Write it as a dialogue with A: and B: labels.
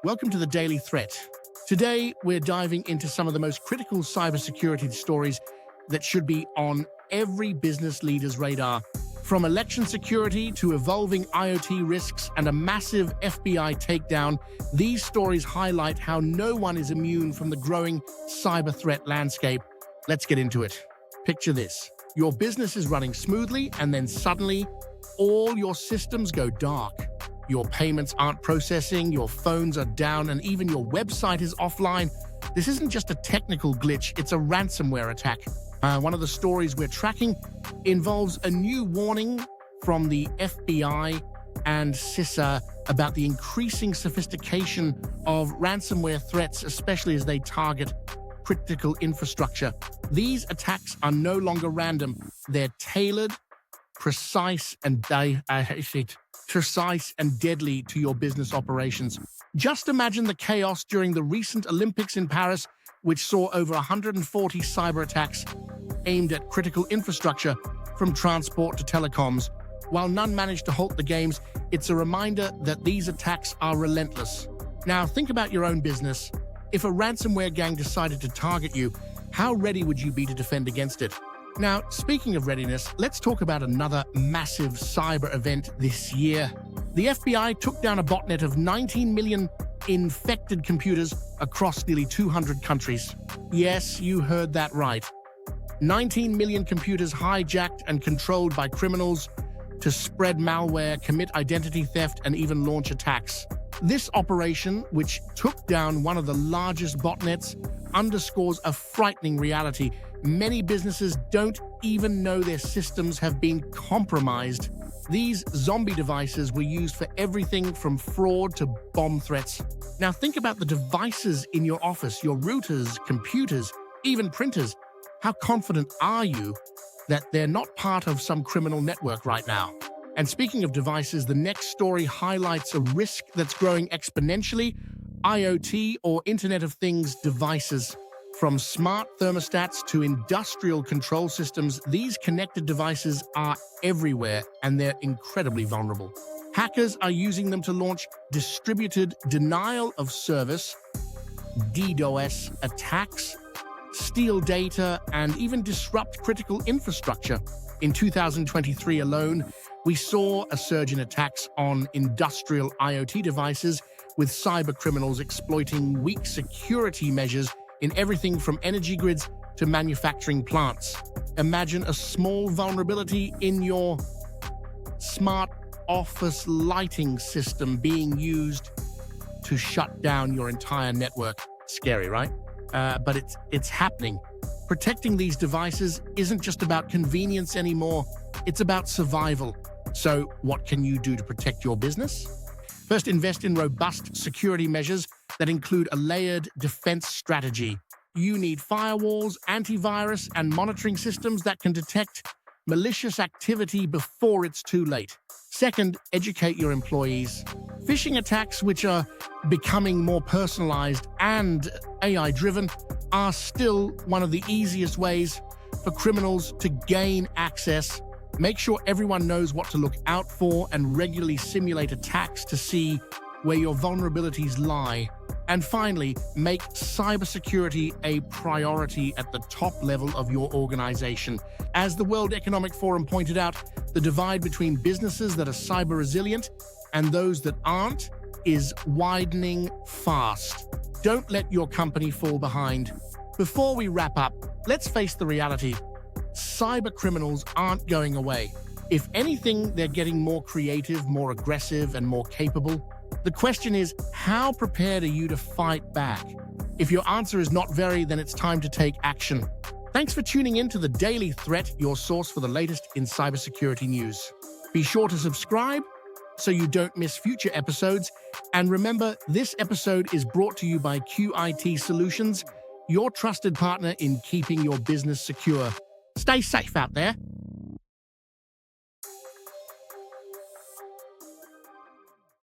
A: Welcome to the Daily Threat. Today, we're diving into some of the most critical cybersecurity stories that should be on every business leader's radar. From election security to evolving IoT risks and a massive FBI takedown, these stories highlight how no one is immune from the growing cyber threat landscape. Let's get into it. Picture this. Your business is running smoothly, and then suddenly, all your systems go dark. Your payments aren't processing, your phones are down, and even your website is offline. This isn't just a technical glitch, it's a ransomware attack. One of the stories we're tracking involves a new warning from the FBI and CISA about the increasing sophistication of ransomware threats, especially as they target critical infrastructure. These attacks are no longer random. They're tailored, precise, and deadly to your business operations. Just imagine the chaos during the recent Olympics in Paris, which saw over 140 cyber attacks aimed at critical infrastructure, from transport to telecoms. While none managed to halt the games, it's a reminder that these attacks are relentless. Now, think about your own business. If a ransomware gang decided to target you, how ready would you be to defend against it? Now, speaking of readiness, let's talk about another massive cyber event this year. The FBI took down a botnet of 19 million infected computers across nearly 200 countries. Yes, you heard that right. 19 million computers hijacked and controlled by criminals to spread malware, commit identity theft, and even launch attacks. This operation, which took down one of the largest botnets, underscores a frightening reality. Many businesses don't even know their systems have been compromised. These zombie devices were used for everything from fraud to bomb threats. Now think about the devices in your office, your routers, computers, even printers. How confident are you that they're not part of some criminal network right now? And speaking of devices, the next story highlights a risk that's growing exponentially: IoT, or Internet of Things devices. From smart thermostats to industrial control systems, these connected devices are everywhere, and they're incredibly vulnerable. Hackers are using them to launch distributed denial of service, DDoS attacks, steal data, and even disrupt critical infrastructure. In 2023 alone, we saw a surge in attacks on industrial IoT devices, with cybercriminals exploiting weak security measures in everything from energy grids to manufacturing plants. Imagine a small vulnerability in your smart office lighting system being used to shut down your entire network. Scary, right? But it's happening. Protecting these devices isn't just about convenience anymore, it's about survival. So what can you do to protect your business? First, invest in robust security measures that include a layered defense strategy. You need firewalls, antivirus, and monitoring systems that can detect malicious activity before it's too late. Second, educate your employees. Phishing attacks, which are becoming more personalized and AI-driven, are still one of the easiest ways for criminals to gain access. Make sure everyone knows what to look out for and regularly simulate attacks to see where your vulnerabilities lie. And finally, make cybersecurity a priority at the top level of your organization. As the World Economic Forum pointed out, the divide between businesses that are cyber resilient and those that aren't is widening fast. Don't let your company fall behind. Before we wrap up, let's face the reality. Cybercriminals aren't going away. If anything, they're getting more creative, more aggressive, and more capable. The question is, how prepared are you to fight back? If your answer is not very, then it's time to take action. Thanks for tuning in to The Daily Threat, your source for the latest in cybersecurity news. Be sure to subscribe so you don't miss future episodes. And remember, this episode is brought to you by QIT Solutions, your trusted partner in keeping your business secure. Stay safe out there.